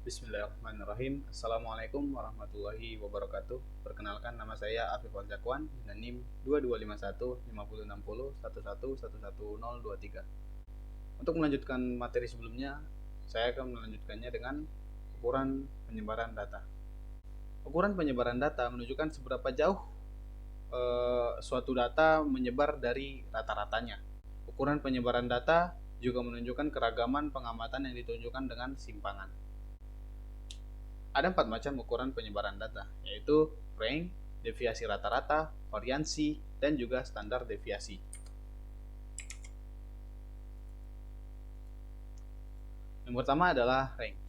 Bismillahirrahmanirrahim. Assalamualaikum warahmatullahi wabarakatuh. Perkenalkan, nama saya Afif Aljakwan dengan NIM 2251 5060 11111023. Untuk melanjutkan materi sebelumnya, saya akan melanjutkannya dengan ukuran penyebaran data. Ukuran penyebaran data menunjukkan seberapa jauh suatu data menyebar dari rata-ratanya. Ukuran penyebaran data juga menunjukkan keragaman pengamatan yang ditunjukkan dengan simpangan. Ada 4 macam ukuran penyebaran data, yaitu range, deviasi rata-rata, variansi, dan juga standar deviasi. Yang pertama adalah range.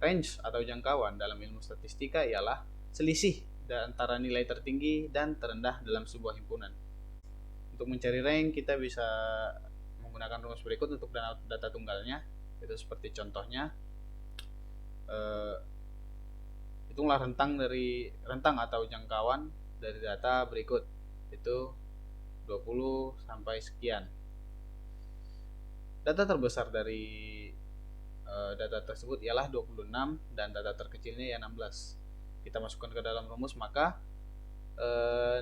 Range atau jangkauan dalam ilmu statistika ialah selisih antara nilai tertinggi dan terendah dalam sebuah himpunan. Untuk mencari range, kita bisa menggunakan rumus berikut untuk data tunggalnya, itu seperti contohnya. Hitunglah rentang atau jangkauan dari data berikut, itu 20 sampai sekian. Data terbesar dari data tersebut ialah 26 dan data terkecilnya ya 16. Kita masukkan ke dalam rumus, maka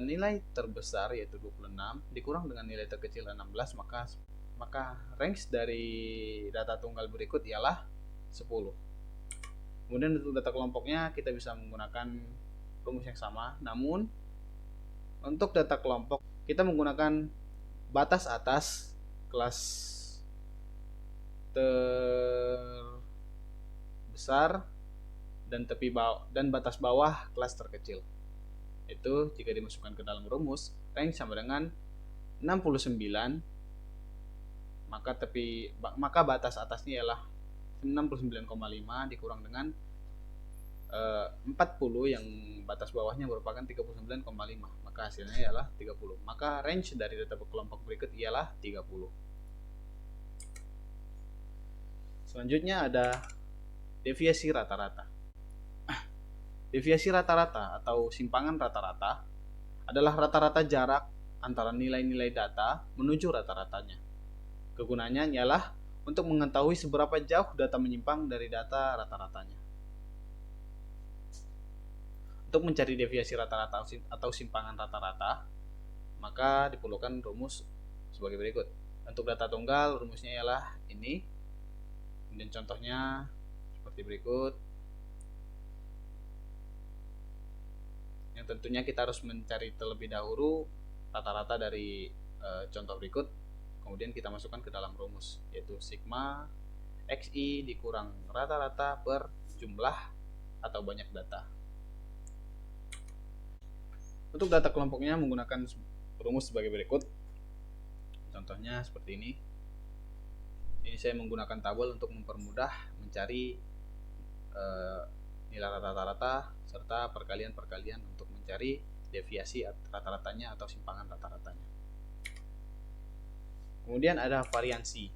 nilai terbesar yaitu 26 dikurang dengan nilai terkecil 16, maka range dari data tunggal berikut ialah 10. Kemudian untuk data kelompoknya kita bisa menggunakan rumus yang sama, namun untuk data kelompok kita menggunakan batas atas kelas terbesar dan batas bawah kelas terkecil. Itu jika dimasukkan ke dalam rumus, range sama dengan 69, maka batas atasnya ialah 69,5 dikurang dengan 40 yang batas bawahnya merupakan 39,5, maka hasilnya ialah 30. Maka range dari data kelompok berikut ialah 30. Selanjutnya ada deviasi rata-rata. Deviasi rata-rata atau simpangan rata-rata adalah rata-rata jarak antara nilai-nilai data menuju rata-ratanya. Kegunaannya ialah untuk mengetahui seberapa jauh data menyimpang dari data rata-ratanya. Untuk mencari deviasi rata-rata atau simpangan rata-rata, maka diperlukan rumus sebagai berikut. Untuk data tunggal, rumusnya ialah ini. Kemudian contohnya seperti berikut. Yang tentunya kita harus mencari terlebih dahulu rata-rata dari contoh berikut. Kemudian kita masukkan ke dalam rumus, yaitu sigma xi dikurang rata-rata per jumlah atau banyak data. Untuk data kelompoknya menggunakan rumus sebagai berikut. Contohnya seperti ini. Ini saya menggunakan tabel untuk mempermudah mencari nilai rata-rata serta perkalian-perkalian untuk mencari deviasi rata-ratanya atau simpangan rata-ratanya. Kemudian ada variansi.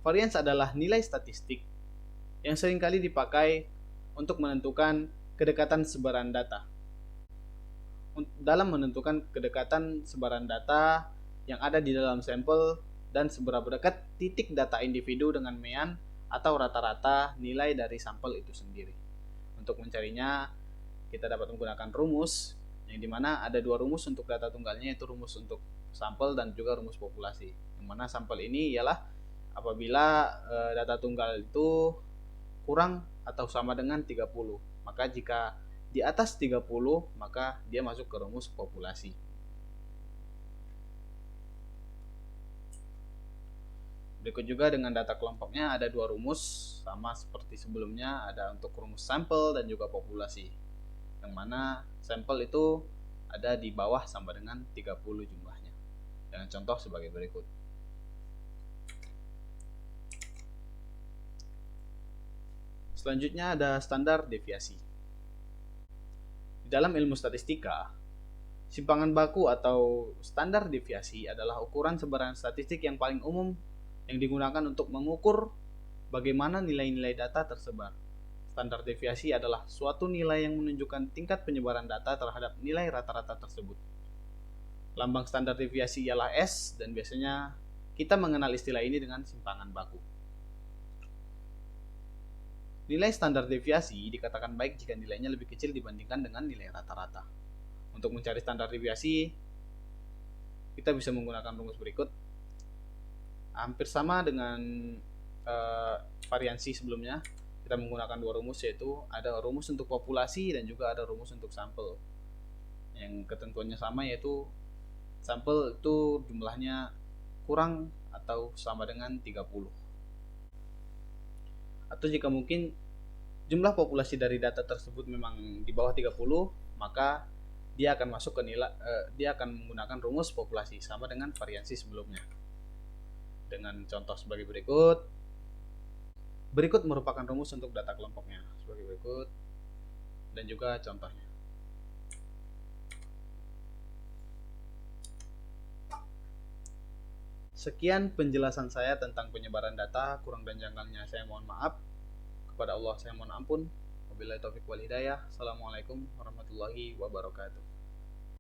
Varians adalah nilai statistik yang seringkali dipakai untuk menentukan kedekatan sebaran data. Dalam menentukan kedekatan sebaran data yang ada di dalam sampel dan seberapa dekat titik data individu dengan mean atau rata-rata nilai dari sampel itu sendiri. Untuk mencarinya, kita dapat menggunakan rumus, yang dimana ada dua rumus untuk data tunggalnya, yaitu rumus untuk sampel dan juga rumus populasi. Yang mana sampel ini ialah apabila data tunggal itu kurang atau sama dengan 30. Maka jika di atas 30, maka dia masuk ke rumus populasi. Berikut juga dengan data kelompoknya ada dua rumus, sama seperti sebelumnya, ada untuk rumus sampel dan juga populasi. Yang mana sampel itu ada di bawah sama dengan 30 jumlahnya. Dengan contoh sebagai berikut. Selanjutnya ada standar deviasi. Di dalam ilmu statistika, simpangan baku atau standar deviasi adalah ukuran sebaran statistik yang paling umum yang digunakan untuk mengukur bagaimana nilai-nilai data tersebar. Standar deviasi adalah suatu nilai yang menunjukkan tingkat penyebaran data terhadap nilai rata-rata tersebut. Lambang standar deviasi ialah S, dan biasanya kita mengenal istilah ini dengan simpangan baku. Nilai standar deviasi dikatakan baik jika nilainya lebih kecil dibandingkan dengan nilai rata-rata. Untuk mencari standar deviasi, kita bisa menggunakan rumus berikut. Hampir sama dengan variansi sebelumnya, kita menggunakan dua rumus, yaitu ada rumus untuk populasi dan juga ada rumus untuk sampel. Yang ketentuannya sama, yaitu sampel itu jumlahnya kurang atau sama dengan 30. Atau jika mungkin jumlah populasi dari data tersebut memang di bawah 30, maka dia akan masuk ke nilai dia akan menggunakan rumus populasi sama dengan variansi sebelumnya. Dengan contoh sebagai berikut. Berikut merupakan rumus untuk data kelompoknya sebagai berikut dan juga contohnya. Sekian penjelasan saya tentang penyebaran data, kurang dan janggalnya saya mohon maaf. Kepada Allah saya mohon ampun. Wabillahi taufiq wal hidayah. Assalamualaikum warahmatullahi wabarakatuh.